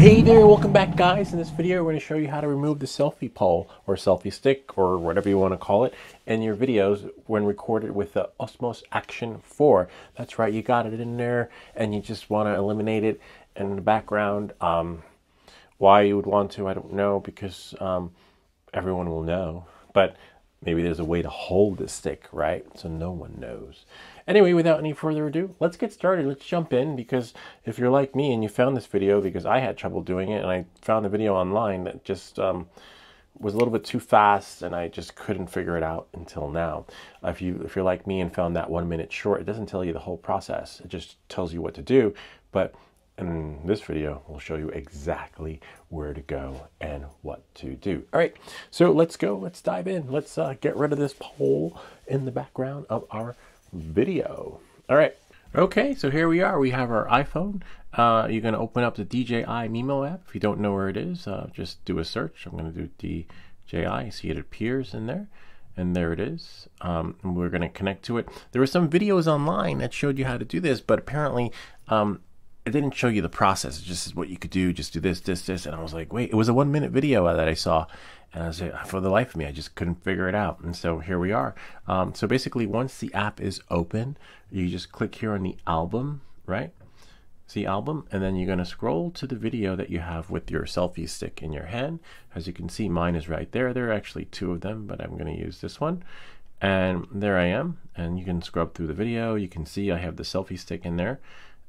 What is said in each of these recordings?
Hey there, welcome back guys. In this video we're going to show you how to remove the selfie pole or selfie stick or whatever you want to call it in your videos when recorded with the Osmos Action 4. That's right, you got it in there and you just want to eliminate it in the background. Why you would want to, I don't know, because everyone will know, but maybe there's a way to hold the stick, right? So no one knows. Anyway, without any further ado, let's get started. Let's jump in, because if you're like me and you found this video, because I had trouble doing it and I found a video online that just was a little bit too fast and I just couldn't figure it out until now. If you're like me and found that 1 minute short, it doesn't tell you the whole process. It just tells you what to do. But in this video, we'll show you exactly where to go and what to do. All right, so let's go. Let's dive in. Let's get rid of this pole in the background of our video. All right. Okay, so here we are. We have our iPhone. You're going to open up the DJI Mimo app. If you don't know where it is, just do a search. I'm going to do DJI. See, it appears in there. And there it is. And we're going to connect to it. There were some videos online that showed you how to do this, but apparently it didn't show you the process. It just says what you could do. Just do this, this, this. And I was like, wait, it was a 1 minute video that I saw. And I was like, for the life of me, I just couldn't figure it out. And so here we are. So basically, once the app is open, you just click here on the album, right? See album, and then you're going to scroll to the video that you have with your selfie stick in your hand. As you can see, mine is right there. There are actually two of them, but I'm going to use this one. And there I am. And you can scrub through the video. You can see I have the selfie stick in there.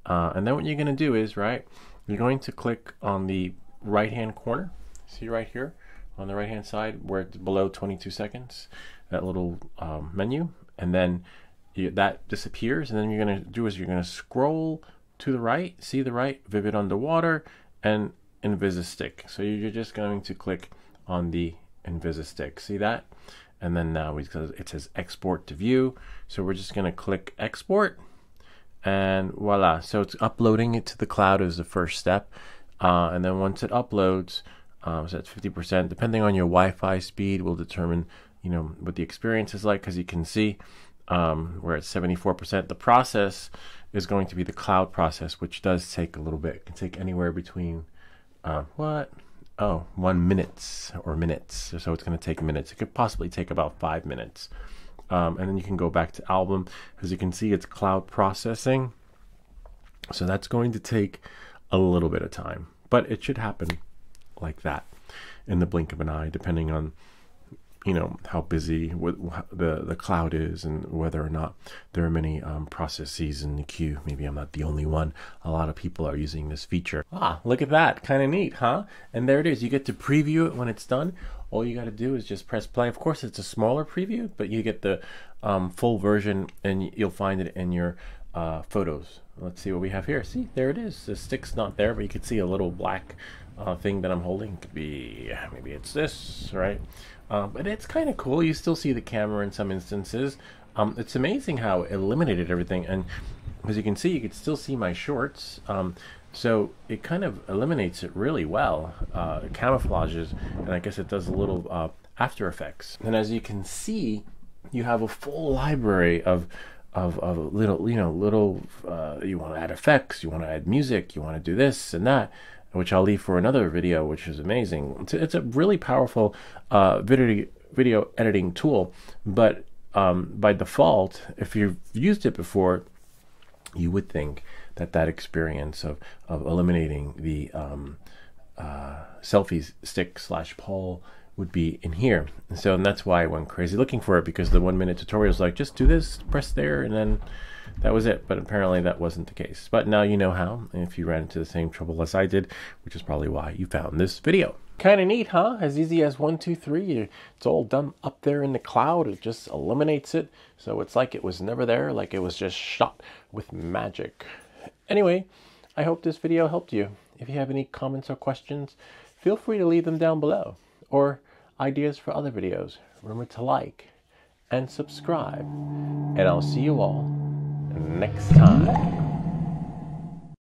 And then what you're going to do is, right, you're going to click on the right-hand corner. See right here on the right-hand side where it's below 22 seconds, that little menu. And then that disappears. And then you're going to do is you're going to scroll to the right, see the right, Vivid Underwater, and Invisistick. So you're just going to click on the Invisistick. See that? And then now it says export to view. So we're just going to click export. And voila, so it's uploading it to the cloud as the first step. And then once it uploads, so that's 50%, depending on your Wi-Fi speed will determine, what the experience is like, because you can see where it's 74%. The process is going to be the cloud process, which does take a little bit. It can take anywhere between, 1 minute or minutes. So it's going to take minutes. It could possibly take about 5 minutes. And then you can go back to album. As you can see, it's cloud processing. So that's going to take a little bit of time, but it should happen like that in the blink of an eye, depending on, how busy the cloud is and whether or not there are many processes in the queue. Maybe I'm not the only one. A lot of people are using this feature. Look at that. Kind of neat, huh? And there it is. You get to preview it when it's done. All you got to do is just press play. Of course, it's a smaller preview, but you get the full version, and you'll find it in your photos. Let's see what we have here. See, there it is. The stick's not there, but you can see a little black thing that I'm holding. Could be, maybe it's this, right? But it's kind of cool. You still see the camera in some instances. It's amazing how it eliminated everything. And as you can see, you can still see my shorts. So it kind of eliminates it really well. It camouflages, and I guess it does a little After Effects. And as you can see, you have a full library of little, you want to add effects, you want to add music, you want to do this and that, which I'll leave for another video, which is amazing. It's a really powerful video editing tool, but by default, if you've used it before, you would think that experience of eliminating the selfie stick / pole would be in here. And that's why I went crazy looking for it, because the 1 minute tutorial is like, just do this, press there, and then that was it. But apparently that wasn't the case. But now you know how, if you ran into the same trouble as I did, which is probably why you found this video. Kind of neat, huh? As easy as 1, 2, 3. It's all done up there in the cloud. It just eliminates it. So it's like it was never there, like it was just shot with magic. Anyway, I hope this video helped you. If you have any comments or questions, feel free to leave them down below. Or ideas for other videos. Remember to like and subscribe. And I'll see you all next time.